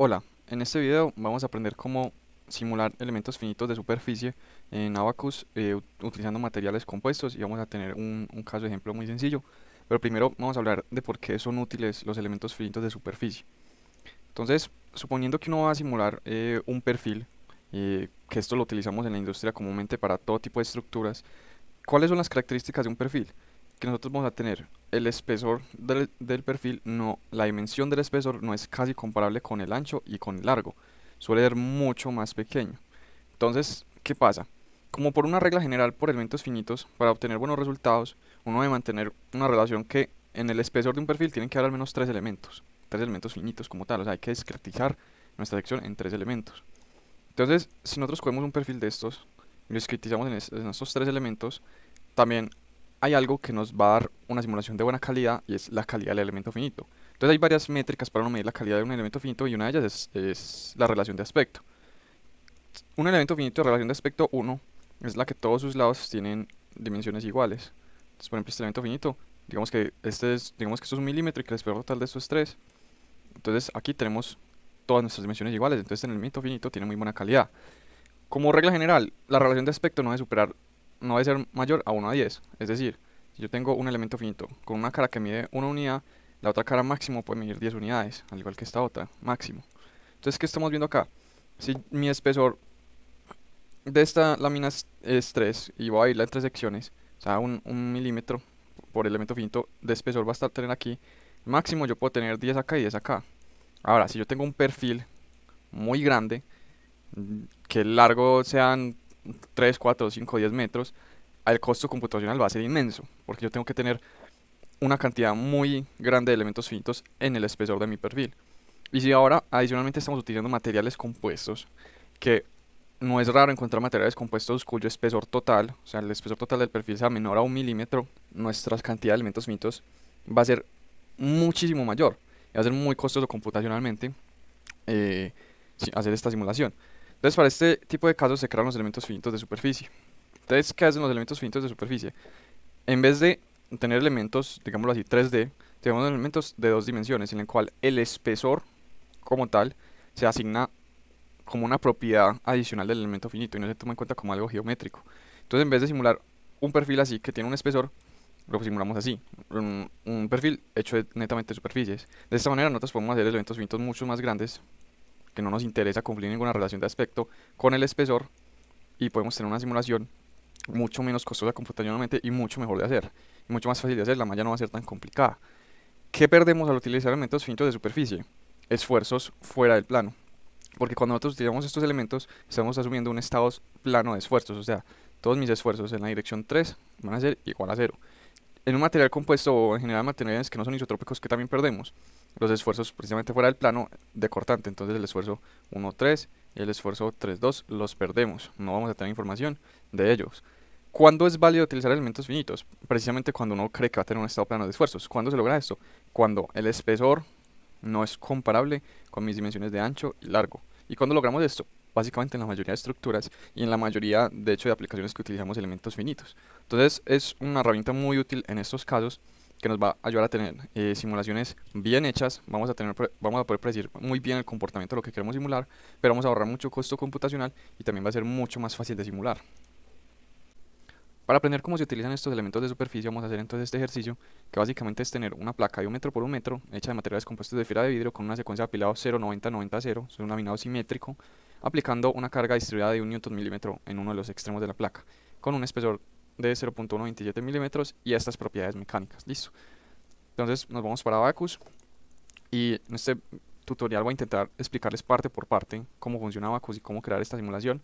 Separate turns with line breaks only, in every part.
Hola, en este video vamos a aprender cómo simular elementos finitos de superficie en Abaqus utilizando materiales compuestos y vamos a tener un caso de ejemplo muy sencillo. Pero primero vamos a hablar de por qué son útiles los elementos finitos de superficie. Entonces, suponiendo que uno va a simular un perfil, que esto lo utilizamos en la industria comúnmente para todo tipo de estructuras, ¿cuáles son las características de un perfil? Que nosotros vamos a tener el espesor del perfil, no, la dimensión del espesor no es casi comparable con el ancho y con el largo, suele ser mucho más pequeño. Entonces, ¿qué pasa? Como por una regla general por elementos finitos, para obtener buenos resultados, uno debe mantener una relación que en el espesor de un perfil tienen que haber al menos tres elementos finitos como tal, o sea, hay que discretizar nuestra sección en tres elementos. Entonces, si nosotros cogemos un perfil de estos y lo discretizamos en estos tres elementos, también hay algo que nos va a dar una simulación de buena calidad y es la calidad del elemento finito. Entonces hay varias métricas para uno medir la calidad de un elemento finito y una de ellas es la relación de aspecto. Un elemento finito de relación de aspecto 1 es la que todos sus lados tienen dimensiones iguales. Entonces, por ejemplo, este elemento finito, digamos que esto es un milímetro y que el espesor total de esto es 3. Entonces aquí tenemos todas nuestras dimensiones iguales, entonces el elemento finito tiene muy buena calidad. Como regla general, la relación de aspecto no debe ser mayor a 1 a 10. Es decir, si yo tengo un elemento finito con una cara que mide 1 unidad, la otra cara máximo puede medir 10 unidades, al igual que esta otra, máximo. Entonces, ¿qué estamos viendo acá? Si mi espesor de esta lámina es 3 y voy a irla en tres secciones, o sea, un milímetro por elemento finito de espesor va a estar tener aquí, máximo yo puedo tener 10 acá y 10 acá. Ahora, si yo tengo un perfil muy grande, que el largo sean 3 4 5 10 metros, el costo computacional va a ser inmenso, porque yo tengo que tener una cantidad muy grande de elementos finitos en el espesor de mi perfil. Y si ahora adicionalmente estamos utilizando materiales compuestos, que no es raro encontrar materiales compuestos cuyo espesor total, o sea, el espesor total del perfil sea menor a 1 milímetro, nuestra cantidad de elementos finitos va a ser muchísimo mayor. Y va a ser muy costoso computacionalmente eh, hacer esta simulación. Entonces, para este tipo de casos se crean los elementos finitos de superficie. Entonces, ¿qué hacen los elementos finitos de superficie? En vez de tener elementos, digámoslo así, 3D, tenemos elementos de dos dimensiones, en el cual el espesor como tal se asigna como una propiedad adicional del elemento finito y no se toma en cuenta como algo geométrico. Entonces, en vez de simular un perfil así que tiene un espesor, lo simulamos así, un perfil hecho netamente de superficies. De esta manera nosotros podemos hacer elementos finitos mucho más grandes, que no nos interesa cumplir ninguna relación de aspecto con el espesor, y podemos tener una simulación mucho menos costosa computacionalmente y mucho mejor de hacer, y mucho más fácil de hacer. La malla no va a ser tan complicada. ¿Qué perdemos al utilizar elementos finitos de superficie? Esfuerzos fuera del plano, porque cuando nosotros utilizamos estos elementos estamos asumiendo un estado plano de esfuerzos, o sea, todos mis esfuerzos en la dirección 3 van a ser igual a cero. En un material compuesto o en general materiales que no son isotrópicos, que también perdemos los esfuerzos precisamente fuera del plano de cortante. Entonces el esfuerzo 1,3 y el esfuerzo 3,2 los perdemos, no vamos a tener información de ellos. ¿Cuándo es válido utilizar elementos finitos? Precisamente cuando uno cree que va a tener un estado plano de esfuerzos. ¿Cuándo se logra esto? Cuando el espesor no es comparable con mis dimensiones de ancho y largo. ¿Y cuándo logramos esto? Básicamente en la mayoría de estructuras y en la mayoría, de hecho, de aplicaciones que utilizamos elementos finitos. Entonces es una herramienta muy útil en estos casos, que nos va a ayudar a tener simulaciones bien hechas. Vamos a poder predecir muy bien el comportamiento de lo que queremos simular, pero vamos a ahorrar mucho costo computacional y también va a ser mucho más fácil de simular. Para aprender cómo se utilizan estos elementos de superficie, vamos a hacer entonces este ejercicio, que básicamente es tener una placa de 1 metro por 1 metro, hecha de materiales compuestos de fibra de vidrio con una secuencia de apilado 0, 90, 90, 0, es un laminado simétrico, aplicando una carga distribuida de 1 Nm en uno de los extremos de la placa, con un espesor de 0.127 milímetros y estas propiedades mecánicas. Listo. Entonces nos vamos para Abaqus y en este tutorial voy a intentar explicarles parte por parte cómo funciona Abaqus y cómo crear esta simulación.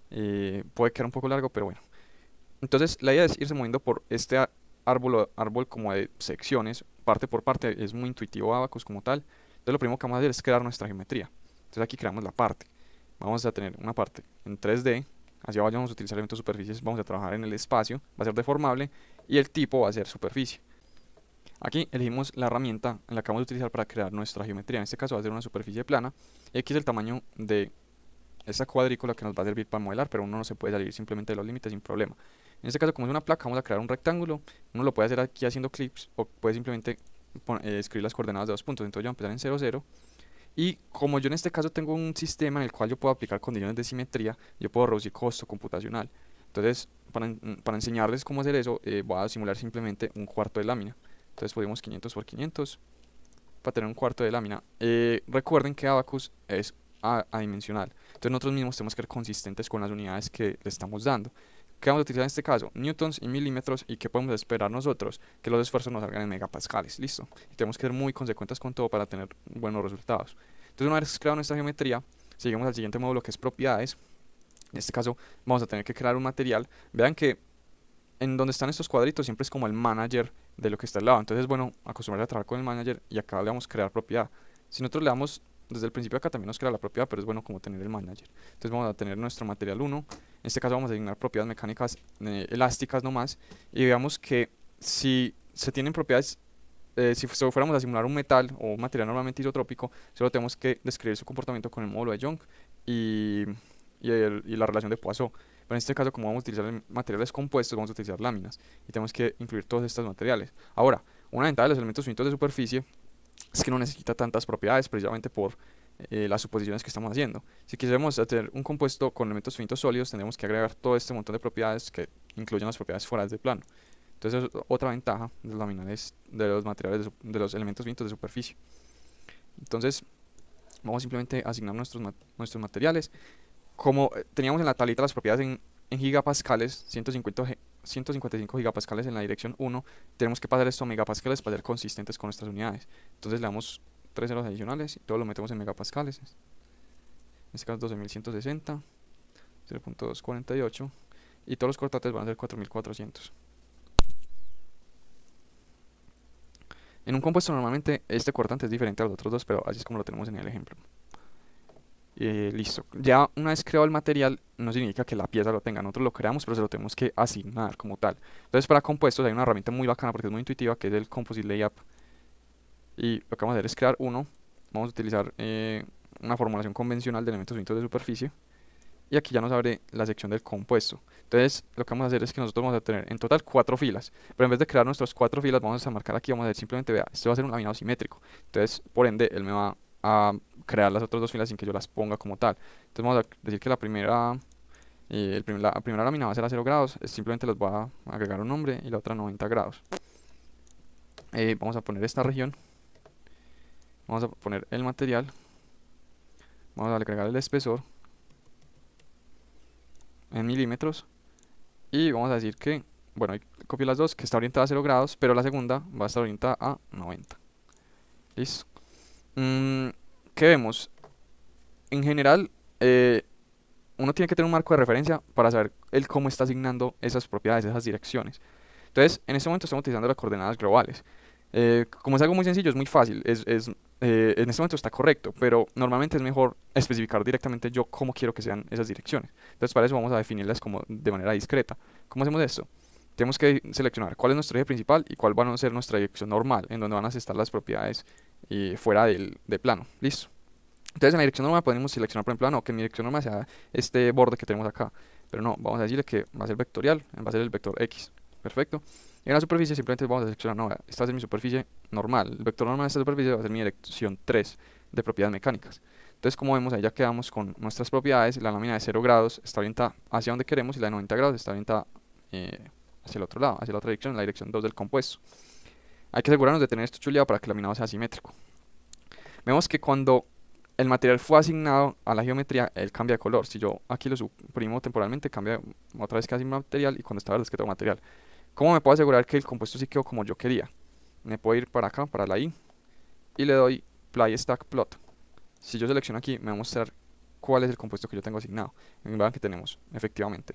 Puede quedar un poco largo, pero bueno. Entonces la idea es irse moviendo por este árbol como de secciones, parte por parte. Es muy intuitivo Abaqus como tal. Entonces lo primero que vamos a hacer es crear nuestra geometría. Entonces aquí creamos la parte. Vamos a tener una parte en 3D. Hacia abajo vamos a utilizar elementos superficies, vamos a trabajar en el espacio, va a ser deformable y el tipo va a ser superficie. Aquí elegimos la herramienta en la que vamos a utilizar para crear nuestra geometría. En este caso va a ser una superficie plana. Y aquí es el tamaño de esta cuadrícula que nos va a servir para modelar, pero uno no se puede salir simplemente de los límites sin problema. En este caso, como es una placa, vamos a crear un rectángulo. Uno lo puede hacer aquí haciendo clips o puede simplemente escribir las coordenadas de 2 puntos. Entonces yo voy a empezar en 0, 0 Y como yo en este caso tengo un sistema en el cual yo puedo aplicar condiciones de simetría, yo puedo reducir costo computacional. Entonces, para enseñarles cómo hacer eso, voy a simular simplemente un cuarto de lámina. Entonces ponemos 500 por 500 para tener un cuarto de lámina. Recuerden que Abaqus es adimensional. Entonces nosotros mismos tenemos que ser consistentes con las unidades que le estamos dando. ¿Qué vamos a utilizar en este caso? Newtons y milímetros. ¿Y qué podemos esperar nosotros? Que los esfuerzos nos salgan en megapascales. Listo. Y tenemos que ser muy consecuentes con todo para tener buenos resultados. Entonces, una vez creado nuestra geometría, seguimos al siguiente módulo, que es propiedades. En este caso vamos a tener que crear un material. Vean que en donde están estos cuadritos siempre es como el manager de lo que está al lado. Entonces es bueno acostumbrarse a trabajar con el manager, y acá le damos crear propiedad. Si nosotros le damos desde el principio, acá también nos crea la propiedad, pero es bueno como tener el manager. Entonces vamos a tener nuestro material 1. En este caso vamos a asignar propiedades mecánicas elásticas nomás. Y veamos que si se tienen propiedades, si fuéramos a simular un metal o un material normalmente isotrópico, solo tenemos que describir su comportamiento con el módulo de Young y, y la relación de Poisson. Pero en este caso, como vamos a utilizar materiales compuestos, vamos a utilizar láminas y tenemos que incluir todos estos materiales. Ahora, una ventaja de los elementos finitos de superficie es que no necesita tantas propiedades, precisamente por las suposiciones que estamos haciendo. Si quisiéramos hacer un compuesto con elementos finitos sólidos, tendríamos que agregar todo este montón de propiedades que incluyen las propiedades fuera de plano. Entonces es otra ventaja de los laminares, de los materiales, de los elementos finitos de superficie. Entonces vamos simplemente a asignar nuestros materiales. Como teníamos en la tablita las propiedades en gigapascales, 155 gigapascales en la dirección 1, tenemos que pasar esto a megapascales para ser consistentes con nuestras unidades. Entonces le damos 3 ceros adicionales y todo lo metemos en megapascales. En este caso 12.160, 0.248, y todos los cortantes van a ser 4.400. En un compuesto normalmente este cortante es diferente a los otros dos, pero así es como lo tenemos en el ejemplo. Listo. Ya una vez creado el material, no significa que la pieza lo tenga. Nosotros lo creamos, pero se lo tenemos que asignar como tal. Entonces, para compuestos hay una herramienta muy bacana porque es muy intuitiva, que es el Composite Layup. Y lo que vamos a hacer es crear uno. Vamos a utilizar una formulación convencional de elementos finitos de superficie. Y aquí ya nos abre la sección del compuesto. Entonces, lo que vamos a hacer es que nosotros vamos a tener en total 4 filas. Pero en vez de crear nuestras 4 filas, vamos a marcar aquí, vamos a decir simplemente, vea, esto va a ser un laminado simétrico. Entonces, por ende, él me va a crear las otras 2 filas sin que yo las ponga como tal. Entonces vamos a decir que la primera lámina va a ser a 0 grados, simplemente les voy a agregar un nombre, y la otra 90 grados. Vamos a poner esta región, vamos a poner el material, vamos a agregar el espesor en milímetros, y vamos a decir que, bueno, copio las dos, que está orientada a 0 grados, pero la segunda va a estar orientada a 90. Listo. ¿Qué vemos? En general, uno tiene que tener un marco de referencia para saber cómo está asignando esas propiedades, esas direcciones. Entonces, en este momento estamos utilizando las coordenadas globales. Como es algo muy sencillo, es muy fácil. En este momento está correcto, pero normalmente es mejor especificar directamente yo cómo quiero que sean esas direcciones. Entonces, para eso vamos a definirlas como de manera discreta. ¿Cómo hacemos esto? Tenemos que seleccionar cuál es nuestro eje principal y cuál va a ser nuestra dirección normal, en donde van a estar las propiedades fuera del plano. Listo. Entonces en la dirección normal podemos seleccionar, por ejemplo, no, que mi dirección normal sea este borde que tenemos acá. Pero no, vamos a decirle que va a ser vectorial, va a ser el vector X. Perfecto. Y en la superficie simplemente vamos a seleccionar, no, esta va a ser mi superficie normal. El vector normal de esta superficie va a ser mi dirección 3 de propiedades mecánicas. Entonces, como vemos, ahí ya quedamos con nuestras propiedades. La lámina de 0 grados está orientada hacia donde queremos, y la de 90 grados está orientada hacia el otro lado, hacia la otra dirección, la dirección 2 del compuesto. Hay que asegurarnos de tener esto chuleado para que el laminado sea simétrico. Vemos que cuando el material fue asignado a la geometría, él cambia de color. Si yo aquí lo suprimo temporalmente, cambia otra vez que asigno material, y cuando está verde es que tengo material. ¿Cómo me puedo asegurar que el compuesto sí quedó como yo quería? Me puedo ir para acá, para la I, y le doy Play Stack Plot. Si yo selecciono aquí, me va a mostrar cuál es el compuesto que yo tengo asignado. Vean que tenemos, efectivamente,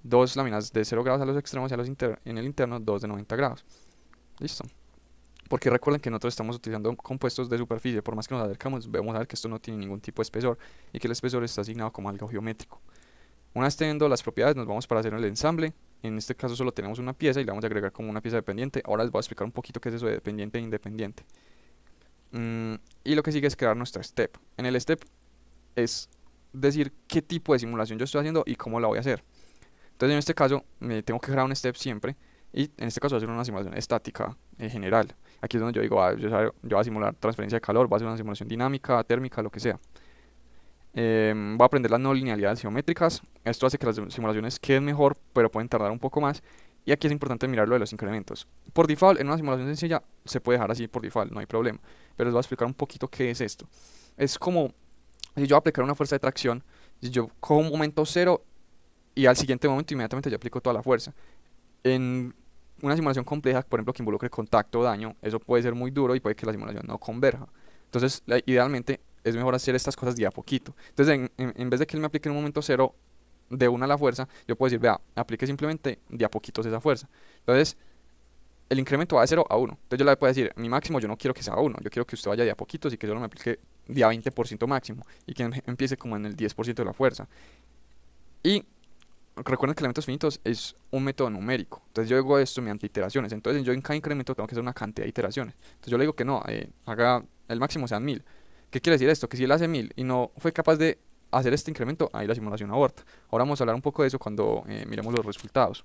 2 láminas de 0 grados a los extremos y en el interno 2 de 90 grados. Listo. Porque recuerden que nosotros estamos utilizando compuestos de superficie. Por más que nos acercamos, vamos a ver que esto no tiene ningún tipo de espesor, y que el espesor está asignado como algo geométrico. Una vez teniendo las propiedades, nos vamos para hacer el ensamble. En este caso solo tenemos una pieza y le vamos a agregar como una pieza dependiente. Ahora les voy a explicar un poquito qué es eso de dependiente e independiente. Y lo que sigue es crear nuestra step. En el step es decir qué tipo de simulación yo estoy haciendo y cómo la voy a hacer. Entonces en este caso me tengo que crear un step siempre, y en este caso voy a hacer una simulación estática general. Aquí es donde yo digo, yo voy a simular transferencia de calor, voy a hacer una simulación dinámica, térmica, lo que sea. Voy a aprender las no linealidades geométricas. Esto hace que las simulaciones queden mejor, pero pueden tardar un poco más. Y aquí es importante mirar lo de los incrementos. Por default, en una simulación sencilla, se puede dejar así por default, no hay problema. Pero les voy a explicar un poquito qué es esto. Es como si yo aplicara una fuerza de tracción, si yo cojo un momento cero y al siguiente momento inmediatamente yo aplico toda la fuerza. En una simulación compleja, por ejemplo, que involucre contacto o daño, eso puede ser muy duro y puede que la simulación no converja. Entonces, idealmente es mejor hacer estas cosas de a poquito. Entonces, en vez de que él me aplique en un momento cero de una la fuerza, yo puedo decir, vea, aplique simplemente de a poquitos esa fuerza. Entonces, el incremento va de 0 a 1. Entonces yo le puedo decir, mi máximo yo no quiero que sea 1, yo quiero que usted vaya de a poquitos y que solo me aplique de a 20% máximo y que empiece como en el 10% de la fuerza. Y recuerden que elementos finitos es un método numérico. Entonces yo hago esto mediante iteraciones. Entonces yo en cada incremento tengo que hacer una cantidad de iteraciones. Entonces yo le digo que no, haga el máximo sean 1000. ¿Qué quiere decir esto? Que si él hace 1000 y no fue capaz de hacer este incremento, ahí la simulación aborta. Ahora vamos a hablar un poco de eso cuando miremos los resultados.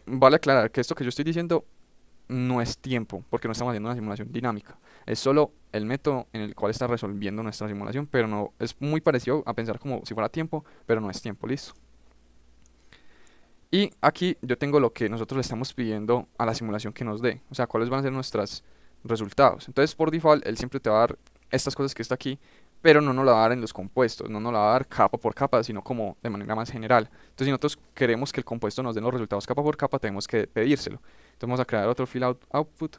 Vale aclarar que esto que yo estoy diciendo no es tiempo, porque no estamos haciendo una simulación dinámica. Es solo el método en el cual está resolviendo nuestra simulación, pero no es muy parecido a pensar como si fuera tiempo, pero no es tiempo, listo. Y aquí yo tengo lo que nosotros le estamos pidiendo a la simulación que nos dé, o sea, cuáles van a ser nuestros resultados. Entonces, por default, él siempre te va a dar estas cosas que está aquí, pero no nos la va a dar en los compuestos, no nos la va a dar capa por capa, sino como de manera más general. Entonces, si nosotros queremos que el compuesto nos dé los resultados capa por capa, tenemos que pedírselo. Entonces, vamos a crear otro fill output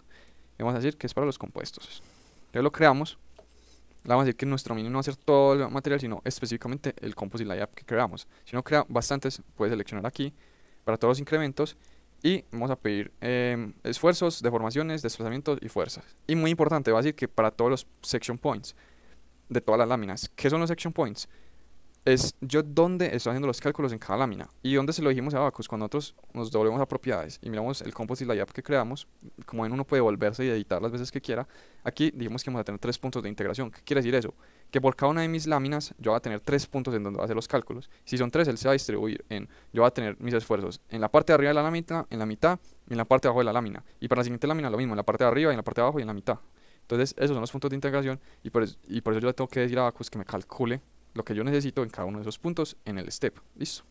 y vamos a decir que es para los compuestos. Entonces, lo creamos. Le vamos a decir que nuestro mínimo no va a ser todo el material, sino específicamente el composite layout que creamos. Si uno crea bastantes, puede seleccionar aquí para todos los incrementos y vamos a pedir esfuerzos, deformaciones, desplazamientos y fuerzas. Y muy importante, va a decir que para todos los section points de todas las láminas. ¿Qué son los section points? Es yo donde estoy haciendo los cálculos en cada lámina. Y donde se lo dijimos a Abacus, cuando nosotros nos doblemos a propiedades y miramos el composite layout que creamos, como ven uno puede volverse y editar las veces que quiera, aquí dijimos que vamos a tener 3 puntos de integración. ¿Qué quiere decir eso? Que por cada una de mis láminas yo voy a tener 3 puntos en donde voy a hacer los cálculos. Si son 3, él se va a distribuir en, yo voy a tener mis esfuerzos en la parte de arriba de la lámina, en la mitad y en la parte de abajo de la lámina. Y para la siguiente lámina lo mismo, en la parte de arriba y en la parte de abajo y en la mitad. Entonces esos son los puntos de integración y por eso yo le tengo que decir a Abacus que me calcule lo que yo necesito en cada uno de esos puntos en el step. Listo.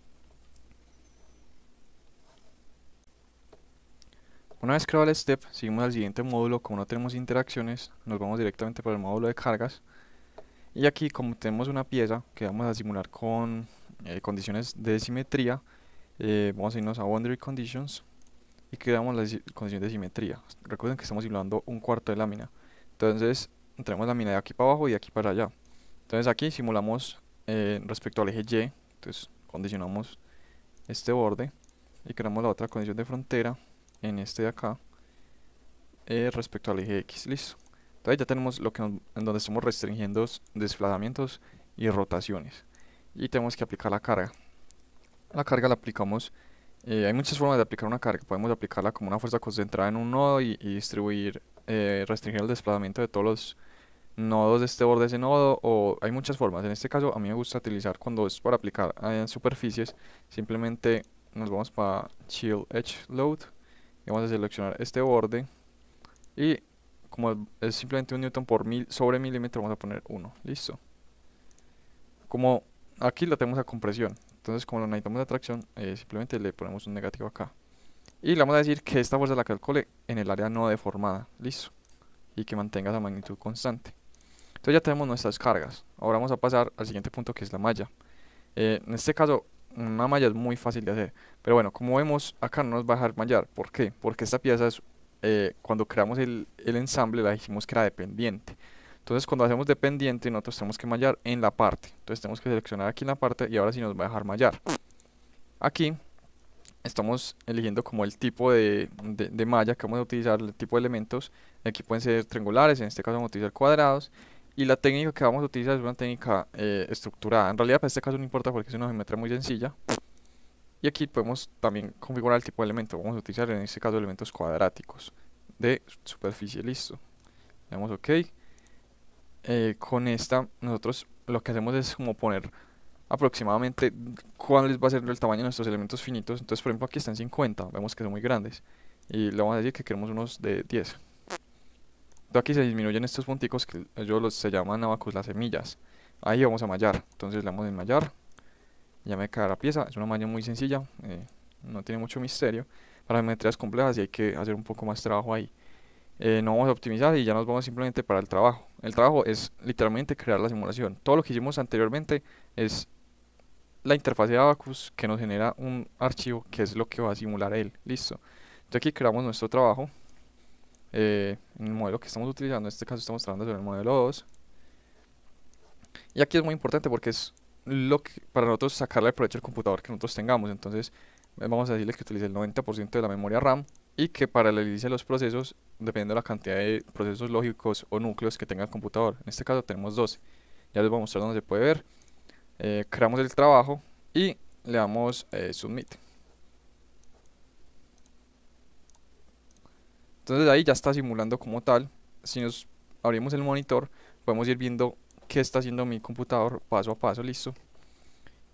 Una vez creado el step, seguimos al siguiente módulo. Como no tenemos interacciones, nos vamos directamente por el módulo de cargas. Y aquí, como tenemos una pieza que vamos a simular con condiciones de simetría, vamos a irnos a Boundary Conditions y creamos las condiciones de simetría. Recuerden que estamos simulando un cuarto de lámina. Entonces, tenemos la lámina de aquí para abajo y de aquí para allá. Entonces aquí simulamos respecto al eje Y, entonces condicionamos este borde y creamos la otra condición de frontera en este de acá respecto al eje X, listo. Entonces ya tenemos lo que en donde estamos restringiendo desplazamientos y rotaciones y tenemos que aplicar la carga. La carga la aplicamos, hay muchas formas de aplicar una carga, podemos aplicarla como una fuerza concentrada en un nodo y distribuir, restringir el desplazamiento de todos los nodos de este borde de ese nodo, o hay muchas formas. En este caso a mí me gusta utilizar cuando es para aplicar en superficies, simplemente nos vamos para Chill Edge Load y vamos a seleccionar este borde y como es simplemente un newton por sobre milímetro vamos a poner 1, listo. Como aquí la tenemos a compresión, entonces como lo necesitamos de atracción, simplemente le ponemos un negativo acá y le vamos a decir que esta fuerza la calcule en el área no deformada, listo, y que mantenga esa magnitud constante. Entonces ya tenemos nuestras cargas. Ahora vamos a pasar al siguiente punto, que es la malla. En este caso una malla es muy fácil de hacer, pero bueno, como vemos acá no nos va a dejar mallar. ¿Por qué? Porque esta pieza es, cuando creamos el ensamble la dijimos que era dependiente. Entonces cuando hacemos dependiente nosotros tenemos que mallar en la parte. Entonces tenemos que seleccionar aquí en la parte y ahora sí nos va a dejar mallar. Aquí estamos eligiendo como el tipo de malla que vamos a utilizar, el tipo de elementos. Aquí pueden ser triangulares, en este caso vamos a utilizar cuadrados. Y la técnica que vamos a utilizar es una técnica estructurada. En realidad para este caso no importa porque es una geometría muy sencilla. Y aquí podemos también configurar el tipo de elemento. Vamos a utilizar en este caso elementos cuadráticos de superficie, listo. Le damos OK. Con esta nosotros lo que hacemos es como poner aproximadamente cuál va a ser el tamaño de nuestros elementos finitos. Entonces por ejemplo aquí están 50, vemos que son muy grandes. y le vamos a decir que queremos unos de 10. Entonces aquí se disminuyen estos punticos que se llaman abacus las semillas. Ahí vamos a mallar, entonces le damos en mallar, ya me queda la pieza. Es una malla muy sencilla, no tiene mucho misterio. Para geometrías complejas y hay que hacer un poco más trabajo ahí. No vamos a optimizar y ya nos vamos simplemente para el trabajo. El trabajo es literalmente crear la simulación. Todo lo que hicimos anteriormente es la interfaz de Abacus que nos genera un archivo que es lo que va a simular él. Listo. Entonces aquí creamos nuestro trabajo. En el modelo que estamos utilizando, en este caso estamos trabajando sobre el modelo 2. Y aquí es muy importante porque es lo que para nosotros sacarle el provecho al computador que nosotros tengamos. Entonces vamos a decirle que utilice el 90% de la memoria RAM y que paralelice los procesos dependiendo de la cantidad de procesos lógicos o núcleos que tenga el computador. En este caso tenemos 12. Ya les voy a mostrar donde se puede ver. Creamos el trabajo y le damos Submit. Entonces ahí ya está simulando como tal. Si nos abrimos el monitor, podemos ir viendo qué está haciendo mi computador paso a paso. Listo.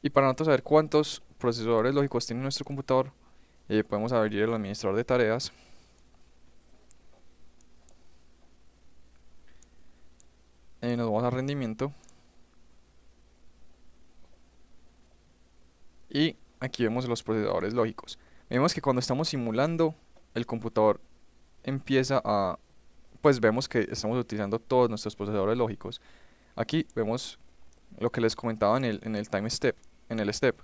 Y para nosotros saber cuántos procesadores lógicos tiene nuestro computador, podemos abrir el administrador de tareas. Nos vamos a rendimiento. Y aquí vemos los procesadores lógicos. Vemos que cuando estamos simulando, el computador empieza a... Pues vemos que estamos utilizando todos nuestros procesadores lógicos. Aquí vemos lo que les comentaba en el time step, en el step,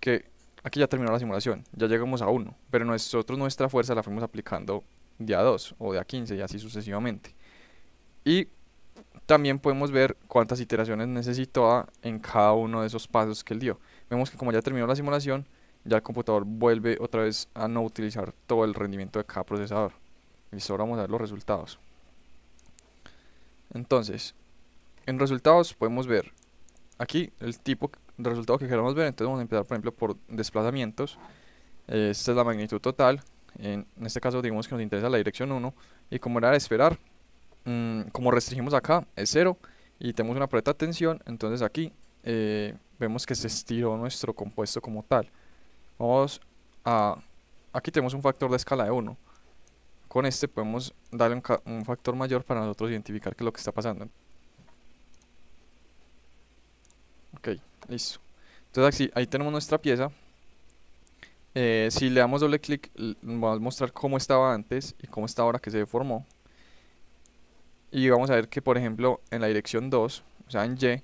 que aquí ya terminó la simulación, ya llegamos a 1, pero nosotros nuestra fuerza la fuimos aplicando de a 2 o de a 15 y así sucesivamente. Y también podemos ver cuántas iteraciones necesitó en cada uno de esos pasos que él dio. Vemos que como ya terminó la simulación, ya el computador vuelve otra vez a no utilizar todo el rendimiento de cada procesador. Listo, ahora vamos a ver los resultados. Entonces, en resultados podemos ver aquí el tipo de resultado que queramos ver. Entonces vamos a empezar por ejemplo por desplazamientos. Esta es la magnitud total. En este caso digamos que nos interesa la dirección 1. Y como era de esperar, como restringimos acá es 0 y tenemos una paleta de tensión, entonces aquí vemos que se estiró nuestro compuesto como tal. Vamos a... Aquí tenemos un factor de escala de 1. Con este podemos darle un factor mayor para nosotros identificar qué es lo que está pasando. Ok, listo. Entonces ahí tenemos nuestra pieza. Si le damos doble clic, vamos a mostrar cómo estaba antes y cómo está ahora que se deformó. Y vamos a ver que por ejemplo en la dirección 2, o sea en Y,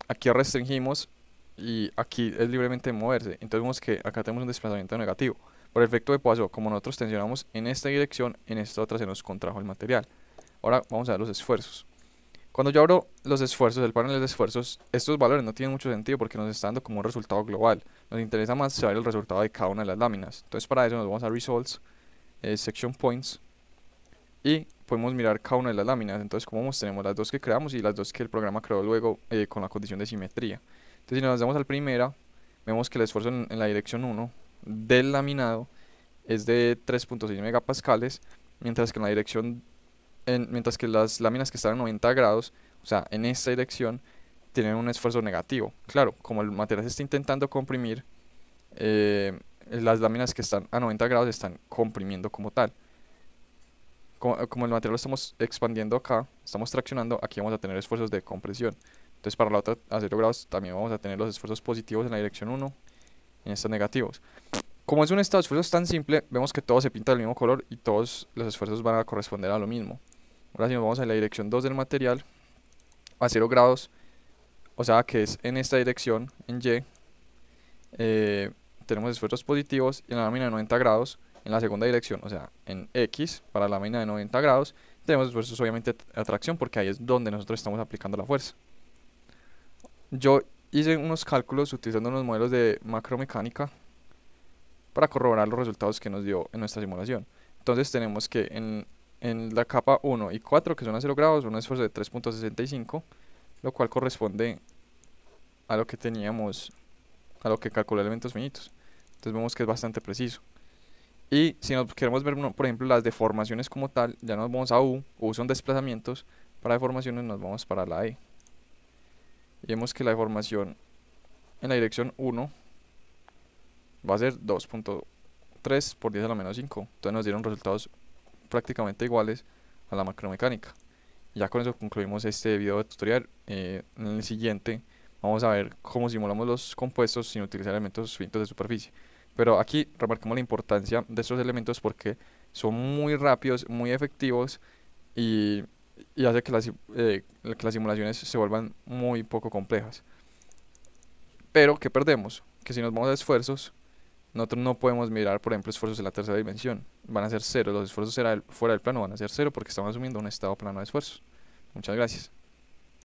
aquí restringimos y aquí es libremente de moverse. Entonces vemos que acá tenemos un desplazamiento negativo. Por el efecto de Poisson, como nosotros tensionamos en esta dirección, en esta otra se nos contrajo el material. Ahora vamos a ver los esfuerzos. Cuando yo abro los esfuerzos, el panel de esfuerzos, estos valores no tienen mucho sentido porque nos está dando como un resultado global. Nos interesa más saber el resultado de cada una de las láminas. Entonces para eso nos vamos a Results, Section Points, y podemos mirar cada una de las láminas. Entonces como vemos, tenemos las dos que creamos y las dos que el programa creó luego con la condición de simetría. Entonces si nos damos al primera, vemos que el esfuerzo en la dirección 1 del laminado es de 3.6 megapascales, mientras que en la dirección mientras que las láminas que están a 90 grados, o sea, en esta dirección, tienen un esfuerzo negativo. Claro, como el material se está intentando comprimir, las láminas que están a 90 grados están comprimiendo como tal. Como el material lo estamos expandiendo acá, estamos traccionando, aquí vamos a tener esfuerzos de compresión. Entonces para la otra a 0 grados también vamos a tener los esfuerzos positivos en la dirección 1 y en estos negativos. Como es un estado de esfuerzos tan simple, vemos que todo se pinta del mismo color y todos los esfuerzos van a corresponder a lo mismo. Ahora si nos vamos a la dirección 2 del material, a 0 grados, o sea que es en esta dirección, en Y, tenemos esfuerzos positivos, y en la lámina de 90 grados, en la segunda dirección, o sea en X, para la lámina de 90 grados, tenemos esfuerzos obviamente de atracción, porque ahí es donde nosotros estamos aplicando la fuerza. Yo hice unos cálculos utilizando unos modelos de macromecánica para corroborar los resultados que nos dio en nuestra simulación. Entonces tenemos que en la capa 1 y 4, que son a 0 grados, un esfuerzo de 3.65, lo cual corresponde a lo que teníamos, a lo que calculó elementos finitos. Entonces vemos que es bastante preciso. Y si nos queremos ver, por ejemplo, las deformaciones como tal, ya nos vamos a U. U son desplazamientos. Para deformaciones nos vamos para la E. Y vemos que la deformación en la dirección 1 va a ser 2.4 3 por 10 a la menos 5. Entonces nos dieron resultados prácticamente iguales a la macromecánica. Ya con eso concluimos este video tutorial. En el siguiente vamos a ver cómo simulamos los compuestos sin utilizar elementos finitos de superficie. Pero aquí remarcamos la importancia de estos elementos porque son muy rápidos, muy efectivos y, y hace que las simulaciones se vuelvan muy poco complejas. Pero, ¿qué perdemos? Que si nos vamos a esfuerzos, nosotros no podemos mirar, por ejemplo, esfuerzos en la tercera dimensión. Van a ser cero. Los esfuerzos fuera del plano van a ser cero porque estamos asumiendo un estado plano de esfuerzos. Muchas gracias.